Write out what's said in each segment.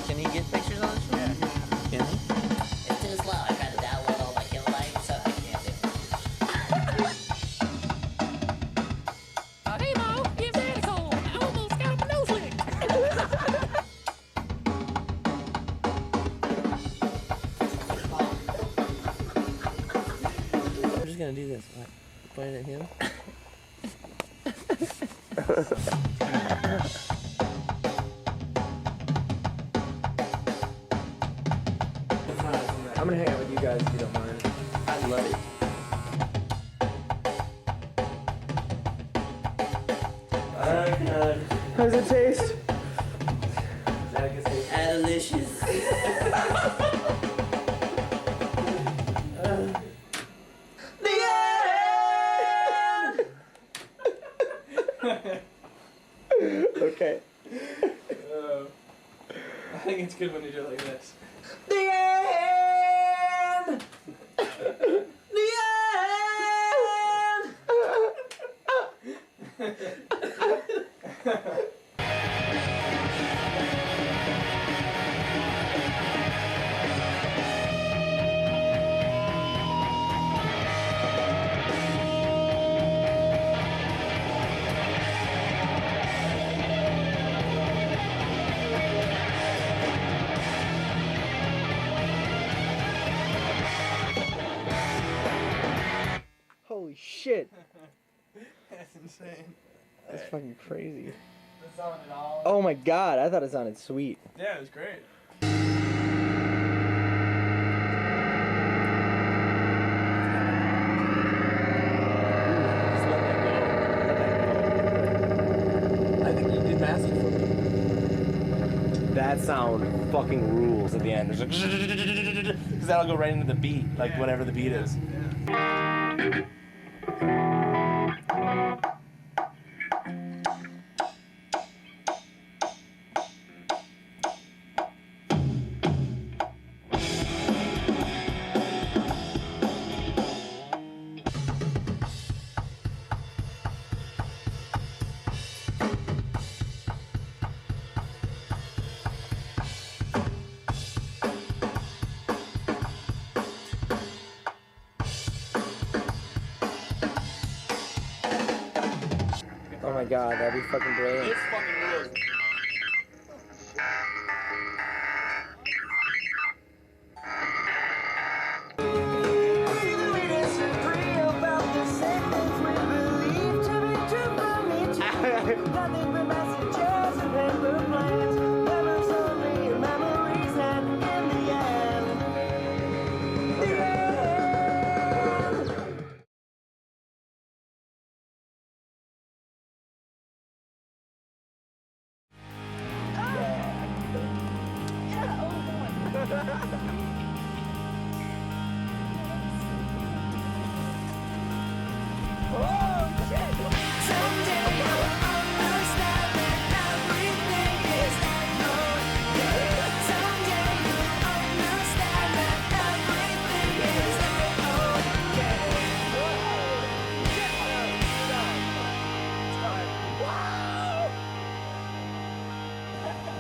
Can he get pictures on this one? Yeah. Can he? It's too slow. I tried to download all my kilobytes, so I can't do it. Hey Mo, give Daddy a call. I almost got my nose licked. I'm just gonna do this. Like, point it at him. I'm gonna hang out with you guys if you don't mind. I love it. How does it taste? Delicious. Okay. I think it's good when you do it like this. The end! The end! Holy shit. That's insane. That's fucking crazy. That's not at all. Oh my god, I thought it sounded sweet. Yeah, it was great. Just let that go. I think you did master for me. That sound fucking rules at the end. Because that'll go right into the beat, like whatever the beat is. Oh my god, that'd be fucking brilliant. It's fucking rules.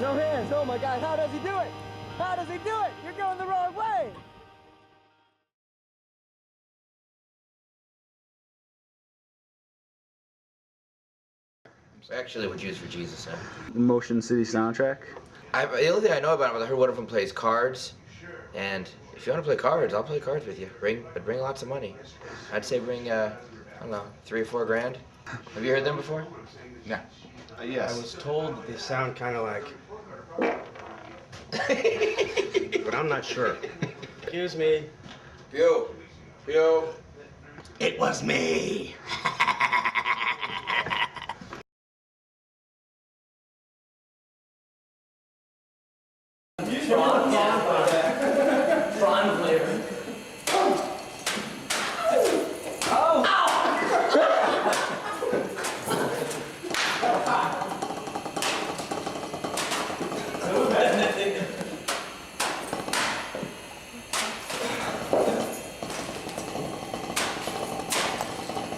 No hands, oh my god, how does he do it? How does he do it? You're going the wrong way! Actually, what Jews for Jesus, huh? Motion City soundtrack. The only thing I know about him is I heard one of them plays cards, and if you want to play cards, I'll play cards with you. But bring lots of money. I'd say bring, I don't know, $3 or $4 grand. Have you heard them before? Yeah. I was told that they sound kind of like, but I'm not sure. Excuse me. Pew. Pew. It was me. Prawn flavor.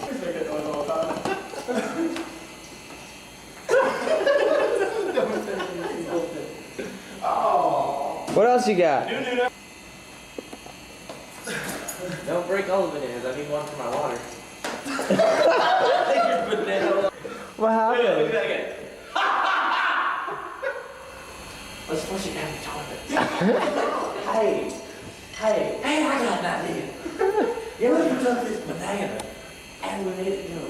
It's like an else you got? Don't break all the bananas. I need one for my water. Your banana. What happened? Look at that again. Let's flush it down the toilet. Hey, I got an idea. You know, you took this banana and we made it go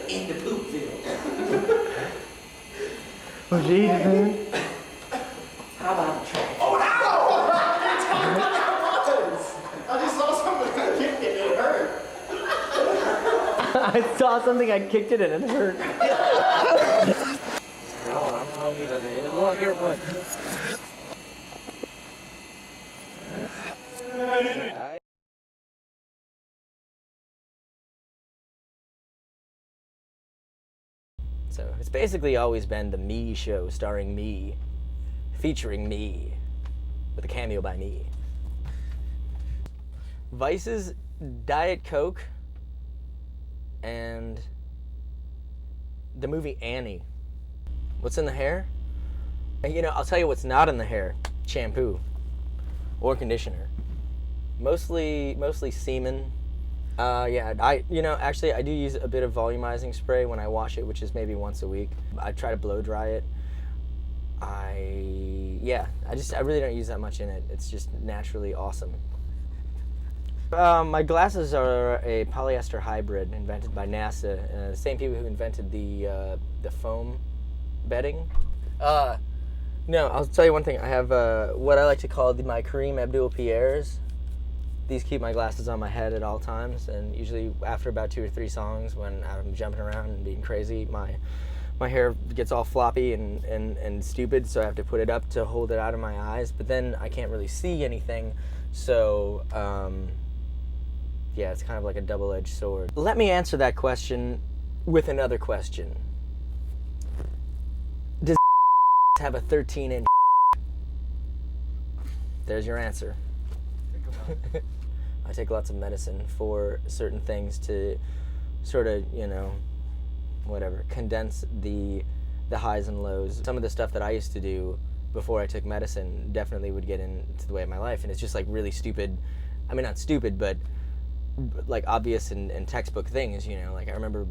into Poopville. What'd you eat, man? How about the trash? I saw something, I kicked it and it hurt. No, I'm telling you that it look here, but. So it's basically always been the me show starring me, featuring me, with a cameo by me. Vice's Diet Coke and the movie Annie. What's in the hair? And, you know, I'll tell you what's not in the hair. Shampoo or conditioner. Mostly semen. Yeah, actually I do use a bit of volumizing spray when I wash it, which is maybe once a week. I try to blow dry it. I really don't use that much in it. It's just naturally awesome. My glasses are a polyester hybrid invented by NASA, the same people who invented the foam bedding. No, I'll tell you one thing. I have what I like to call my Kareem Abdul-Pierres. These keep my glasses on my head at all times, and usually after about 2 or 3 songs, when I'm jumping around and being crazy, my hair gets all floppy and stupid, so I have to put it up to hold it out of my eyes. But then I can't really see anything, so yeah, it's kind of like a double-edged sword. Let me answer that question with another question. Does have a 13-inch? There's your answer. I take lots of medicine for certain things to sort of, you know, whatever, condense the highs and lows. Some of the stuff that I used to do before I took medicine definitely would get into the way of my life, and it's just like really stupid. I mean, not stupid, but like obvious and textbook things, you know. Like I remember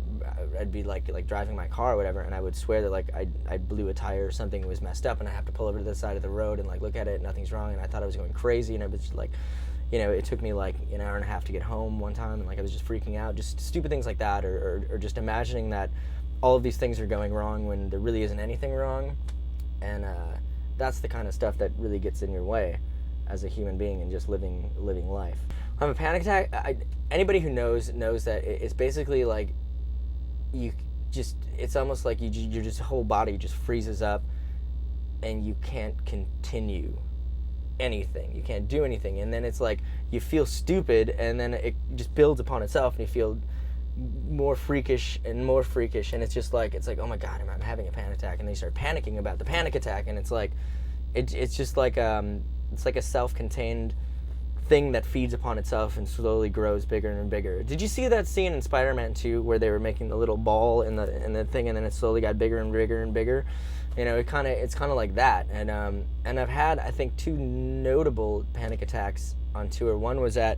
I'd be like driving my car or whatever, and I would swear that like I blew a tire or something was messed up, and I have to pull over to the side of the road and like look at it, nothing's wrong, and I thought I was going crazy, and I was just like, you know, it took me like an hour and a half to get home one time, and like I was just freaking out, just stupid things like that, or just imagining that all of these things are going wrong when there really isn't anything wrong, and that's the kind of stuff that really gets in your way as a human being and just living life. I'm a panic attack. Anybody who knows that it's basically like it's almost like your just whole body just freezes up, and you can't continue anything. You can't do anything, and then it's like you feel stupid, and then it just builds upon itself, and you feel more freakish, and it's just like oh my god, I'm having a panic attack, and then you start panicking about the panic attack, and it's like it's just like it's like a self-contained thing that feeds upon itself and slowly grows bigger and bigger. Did you see that scene in Spider-Man 2 where they were making the little ball in the thing, and then it slowly got bigger and bigger and bigger? You know, it's kind of like that. And I've had, I think, 2 notable panic attacks on tour. One was at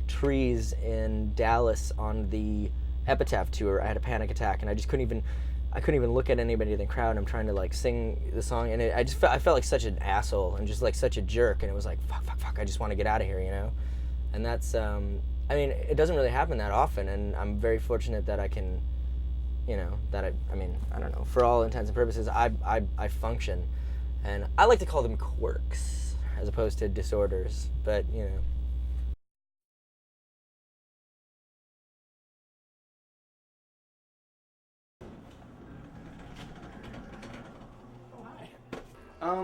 Trees in Dallas on the Epitaph tour. I had a panic attack, and I couldn't even look at anybody in the crowd. I'm trying to like sing the song, and I felt like such an asshole and just like such a jerk, and it was like fuck, I just want to get out of here, you know. And that's I mean, it doesn't really happen that often, and I'm very fortunate that I can, you know, that I mean, I don't know, for all intents and purposes, I function, and I like to call them quirks as opposed to disorders, but you know.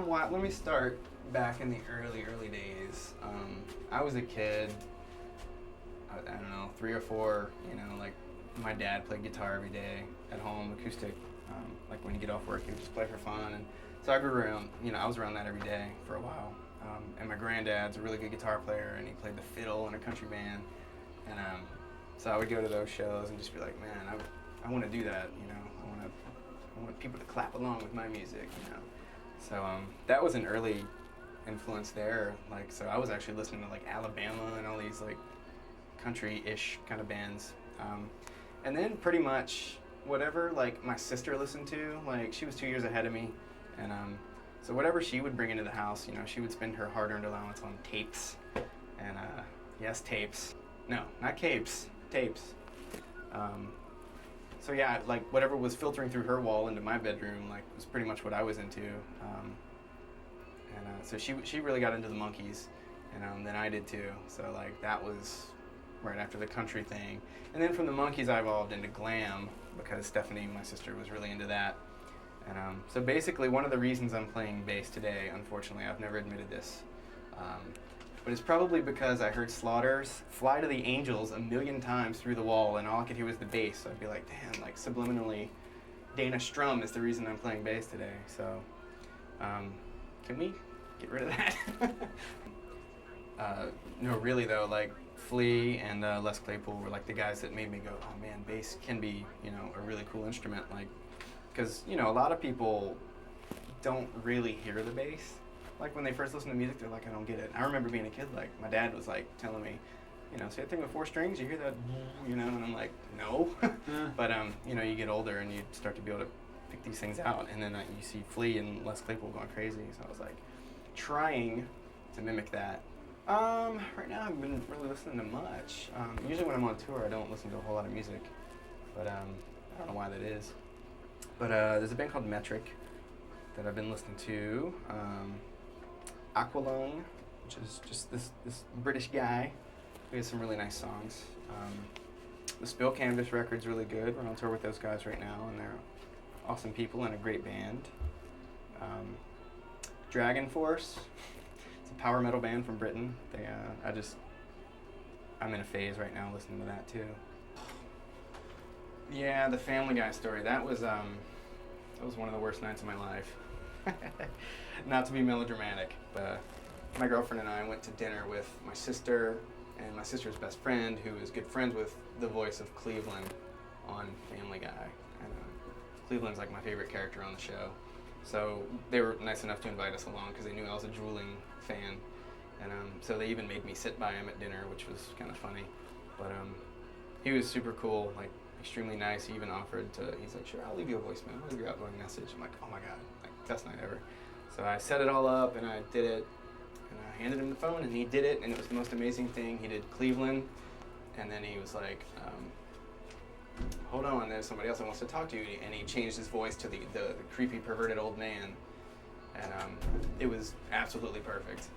Well, let me start back in the early days. I was a kid, I don't know, 3 or 4, you know, like my dad played guitar every day at home, acoustic, like when you get off work, he would just play for fun, and so I grew around, you know, I was around that every day for a while, and my granddad's a really good guitar player, and he played the fiddle in a country band, and so I would go to those shows and just be like, man, I want to do that, you know, I want people to clap along with my music, you know. So that was an early influence there. Like, so I was actually listening to like Alabama and all these like country-ish kind of bands. And then pretty much whatever like my sister listened to, like she was 2 years ahead of me, and so whatever she would bring into the house, you know, she would spend her hard-earned allowance on tapes, and yes, tapes. No, not capes, tapes. So yeah, like whatever was filtering through her wall into my bedroom, like was pretty much what I was into. So she really got into the Monkees, and then I did too. So like that was right after the country thing, and then from the Monkees I evolved into glam because Stephanie, my sister, was really into that. And so basically one of the reasons I'm playing bass today, unfortunately, I've never admitted this, but it's probably because I heard Slaughter's Fly to the Angels a million times through the wall, and all I could hear was the bass. So I'd be like, damn, like subliminally, Dana Strum is the reason I'm playing bass today. So can we get rid of that? No, really though, like Flea and Les Claypool were like the guys that made me go, oh man, bass can be, you know, a really cool instrument. Like, because, you know, a lot of people don't really hear the bass. Like when they first listen to music, they're like, I don't get it. I remember being a kid, like my dad was like telling me, you know, say a thing with 4 strings, you hear that, you know, and I'm like, no. But you know, you get older and you start to be able to pick these things out, and then you see Flea and Les Claypool going crazy. So I was like trying to mimic that. Right now I haven't been really listening to much. Usually when I'm on tour, I don't listen to a whole lot of music, but I don't know why that is. But there's a band called Metric that I've been listening to. Aqualung, which is just this British guy who has some really nice songs. The Spill Canvas record's really good. We're on tour with those guys right now, and they're awesome people and a great band. Dragon Force, it's a power metal band from Britain. They, I'm in a phase right now listening to that too. Yeah, the Family Guy story. That was one of the worst nights of my life. Not to be melodramatic, but my girlfriend and I went to dinner with my sister and my sister's best friend, who is good friends with the voice of Cleveland on Family Guy. And Cleveland's like my favorite character on the show. So they were nice enough to invite us along because they knew I was a drooling fan. And so they even made me sit by him at dinner, which was kind of funny. But he was super cool, like extremely nice. He even offered to, he's like, sure, I'll leave you a voicemail, I'll leave you an outgoing message. I'm like, oh my God, like best night ever. So I set it all up and I did it, and I handed him the phone and he did it, and it was the most amazing thing. He did Cleveland, and then he was like, hold on, there's somebody else that wants to talk to you, and he changed his voice to the creepy, perverted old man, and it was absolutely perfect.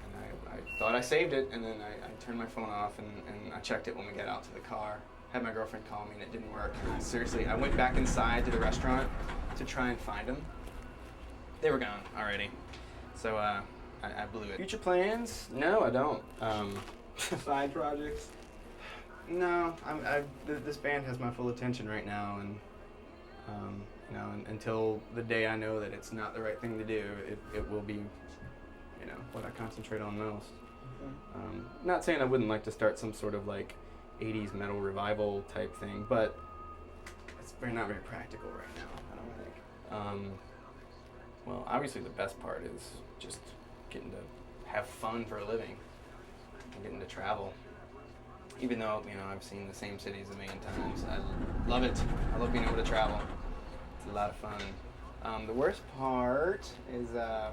And I thought I saved it, and then I turned my phone off, and I checked it when we got out to the car. Had my girlfriend call me, and it didn't work. Seriously, I went back inside to the restaurant to try and find them. They were gone already. So I blew it. Future plans? No, I don't. Side projects? No, this band has my full attention right now, and you know, until the day I know that it's not the right thing to do, it will be, you know, what I concentrate on most. Not saying I wouldn't like to start some sort of like 80s metal revival type thing, but it's not very practical right now, I don't think. Well, obviously the best part is just getting to have fun for a living and getting to travel. Even though, you know, I've seen the same cities a million times, I love it. I love being able to travel. It's a lot of fun. The worst part is, I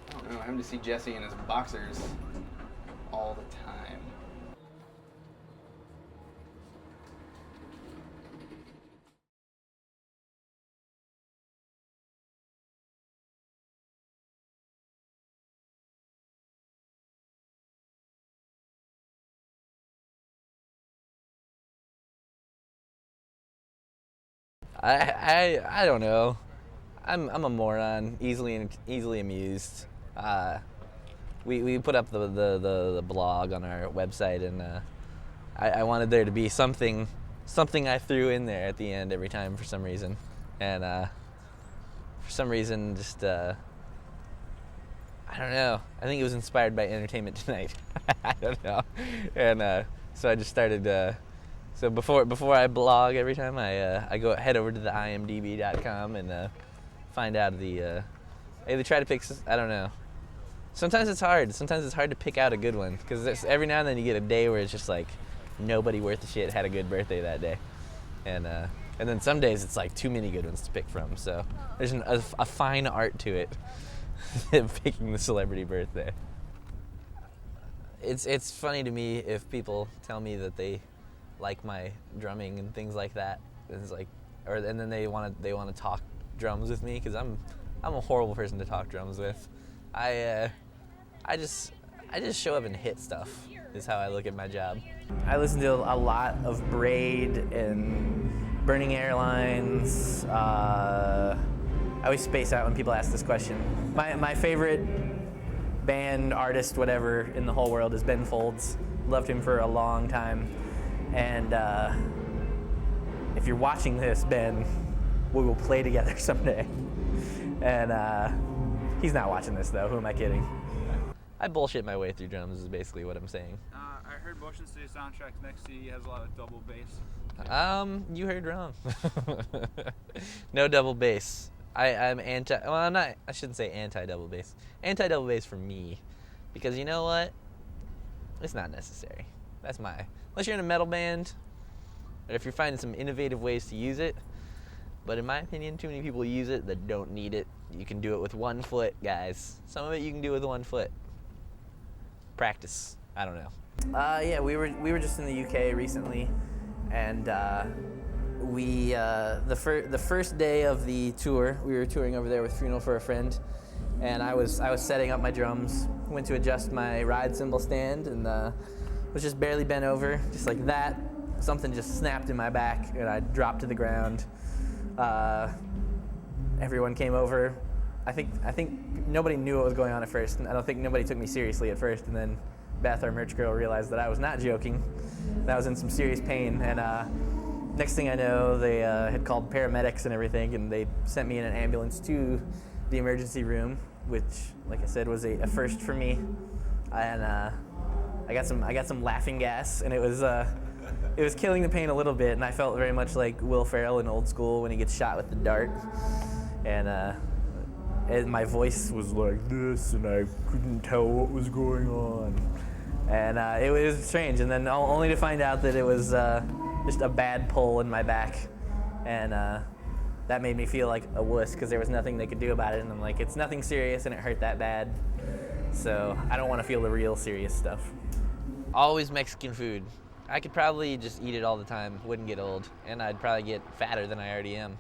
don't know, having to see Jesse in his boxers all the time. I don't know. I'm a moron, easily amused. We put up the blog on our website, and I wanted there to be something I threw in there at the end every time for some reason, and for some reason just I don't know. I think it was inspired by Entertainment Tonight. I don't know, and so I just started. So before I blog every time, I head over to the imdb.com and find out they try to pick, I don't know. Sometimes it's hard. Sometimes it's hard to pick out a good one because every now and then you get a day where it's just like nobody worth a shit had a good birthday that day, and then some days it's like too many good ones to pick from. So there's a fine art to it, picking the celebrity birthday. It's funny to me if people tell me that they like my drumming and things like that. It's like, and then they want to talk drums with me because I'm a horrible person to talk drums with. I just show up and hit stuff is how I look at my job. I listen to a lot of Braid and Burning Airlines. I always space out when people ask this question. My favorite band, artist, whatever in the whole world is Ben Folds. Loved him for a long time. And if you're watching this, Ben, we will play together someday. And he's not watching this though, who am I kidding? I bullshit my way through drums is basically what I'm saying. I heard Motion City Soundtrack's next CD has a lot of double bass. You heard wrong. No double bass. I'm anti, well, I'm not, I shouldn't say anti-double bass. Anti-double bass for me, because you know what? It's not necessary. That's unless you're in a metal band, or if you're finding some innovative ways to use it. But in my opinion, too many people use it that don't need it. You can do it with 1 foot, guys. Some of it you can do with 1 foot. Practice. I don't know. Yeah, we were just in the UK recently, and the first day of the tour, we were touring over there with Funeral for a Friend, and I was setting up my drums, went to adjust my ride cymbal stand, and was just barely bent over, just like that. Something just snapped in my back, and I dropped to the ground. Everyone came over. I think nobody knew what was going on at first, and I don't think nobody took me seriously at first, and then Beth, our merch girl, realized that I was not joking, that I was in some serious pain, and next thing I know, they had called paramedics and everything, and they sent me in an ambulance to the emergency room, which, like I said, was a first for me, and I got some laughing gas, and it was killing the pain a little bit, and I felt very much like Will Ferrell in Old School when he gets shot with the dart, and my voice was like this, and I couldn't tell what was going on, and it was strange, and then only to find out that it was just a bad pull in my back, and that made me feel like a wuss because there was nothing they could do about it, and I'm like, it's nothing serious and it hurt that bad, so I don't want to feel the real serious stuff. Always Mexican food. I could probably just eat it all the time, wouldn't get old, and I'd probably get fatter than I already am.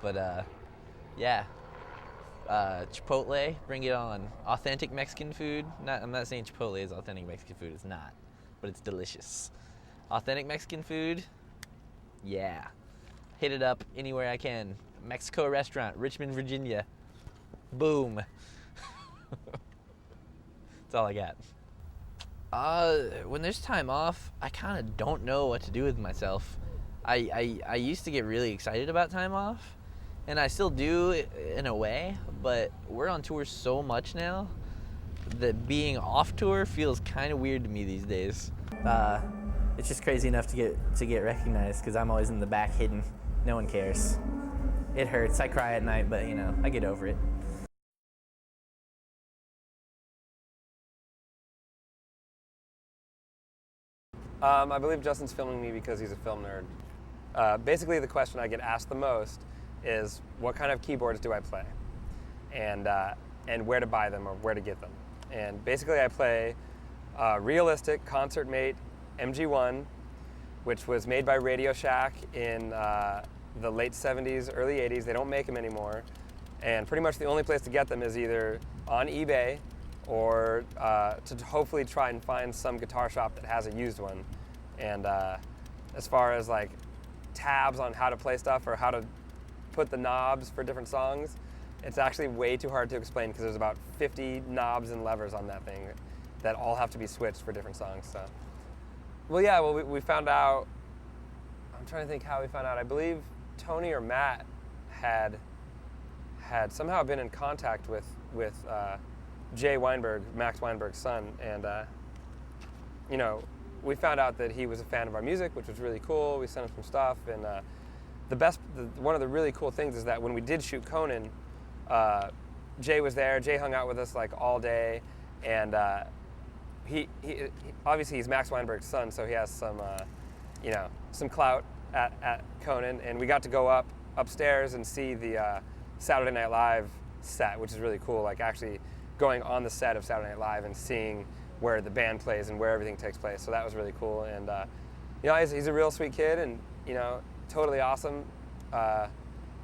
But yeah, Chipotle, bring it on. Authentic Mexican food. I'm not saying Chipotle is authentic Mexican food, it's not, but it's delicious. Authentic Mexican food, yeah. Hit it up anywhere I can. Mexico restaurant, Richmond, Virginia. Boom. That's all I got. When there's time off, I kind of don't know what to do with myself. I used to get really excited about time off, and I still do in a way, but we're on tour so much now that being off tour feels kind of weird to me these days. It's just crazy enough to get recognized because I'm always in the back hidden. No one cares. It hurts. I cry at night, but I get over it. I believe Justin's filming me because he's a film nerd. Basically, the question I get asked the most is, what kind of keyboards do I play? And where to buy them or where to get them. And basically, I play Realistic Concert Mate MG1, which was made by Radio Shack in the late 70s, early 80s. They don't make them anymore. And pretty much the only place to get them is either on eBay or to hopefully try and find some guitar shop that has a used one. And as far as like tabs on how to play stuff or how to put the knobs for different songs, it's actually way too hard to explain because there's about 50 knobs and levers on that thing that all have to be switched for different songs. So, well, we found out, I'm trying to think how we found out. I believe Tony or Matt had somehow been in contact with Jay Weinberg, Max Weinberg's son, and we found out that he was a fan of our music, which was really cool. We sent him some stuff, and one of the really cool things is that when we did shoot Conan, Jay was there. Jay hung out with us like all day, and he obviously he's Max Weinberg's son, so he has some some clout at Conan, and we got to go upstairs and see the Saturday Night Live set, which is really cool. Like actually going on the set of Saturday Night Live and seeing where the band plays and where everything takes place. So that was really cool, and he's a real sweet kid, and totally awesome,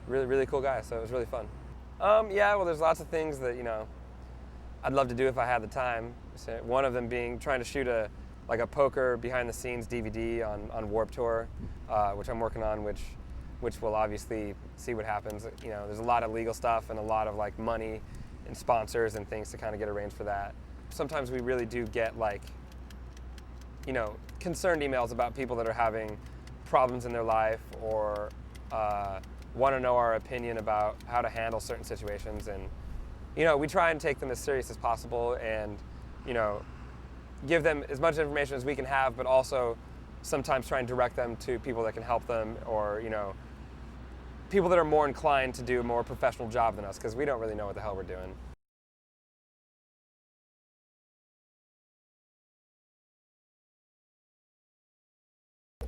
really cool guy. So it was really fun. Yeah, well, there's lots of things that I'd love to do if I had the time. So one of them being trying to shoot a poker behind the scenes DVD on Warped Tour, which I'm working on, which will obviously see what happens. There's a lot of legal stuff and a lot of like money and sponsors and things to kind of get arranged for that. Sometimes we really do get concerned emails about people that are having problems in their life or want to know our opinion about how to handle certain situations, and we try and take them as serious as possible and give them as much information as we can have, but also sometimes try and direct them to people that can help them, or people that are more inclined to do a more professional job than us, because we don't really know what the hell we're doing.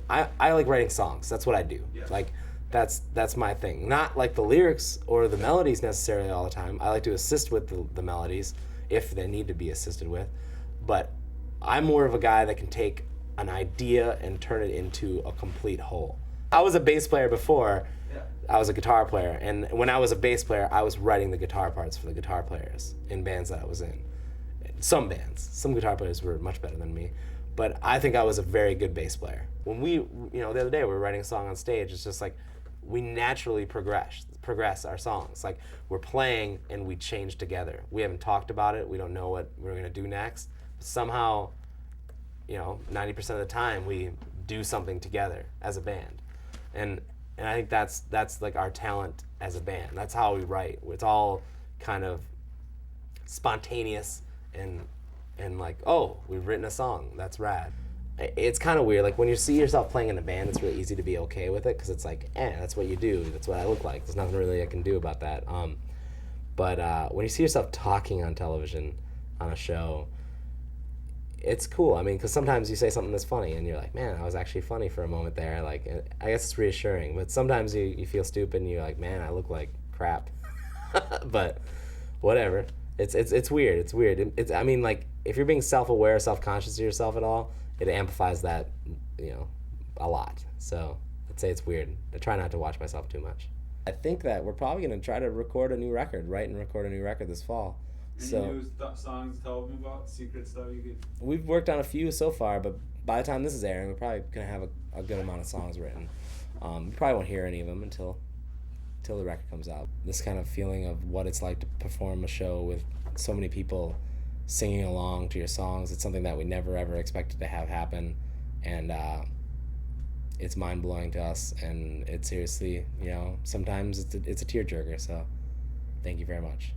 I like writing songs. That's what I do. Yeah. Like that's my thing. Not like the lyrics or the melodies necessarily all the time. I like to assist with the melodies if they need to be assisted with. But I'm more of a guy that can take an idea and turn it into a complete whole. I was a bass player before. Yeah. I was a guitar player, and when I was a bass player, I was writing the guitar parts for the guitar players in bands that I was in. Some bands. Some guitar players were much better than me, but I think I was a very good bass player. When we, the other day we were writing a song on stage, it's just like we naturally progress our songs. Like we're playing and we change together. We haven't talked about it. We don't know what we're gonna do next. But somehow, 90% of the time we do something together as a band. And I think that's like our talent as a band. That's how we write. It's all kind of spontaneous and like, oh, we've written a song. That's rad. It's kind of weird. Like when you see yourself playing in a band, it's really easy to be okay with it because it's like, that's what you do. That's what I look like. There's nothing really I can do about that. But when you see yourself talking on television on a show, it's cool. I mean, because sometimes you say something that's funny and you're like, man, I was actually funny for a moment there. Like, I guess it's reassuring. But sometimes you feel stupid and you're like, man, I look like crap. But whatever. It's weird. It's weird. I mean, like, if you're being self-aware, self-conscious of yourself at all, it amplifies that, a lot. So I'd say it's weird. I try not to watch myself too much. I think that we're probably going to try to record a new record, write and record a new record this fall. Any new songs to tell them about? Secret stuff you could... We've worked on a few so far, but by the time this is airing, we're probably going to have a good amount of songs written. You probably won't hear any of them until the record comes out. This kind of feeling of what it's like to perform a show with so many people singing along to your songs, it's something that we never ever expected to have happen, and it's mind-blowing to us, and it's seriously, sometimes it's a tearjerker, so thank you very much.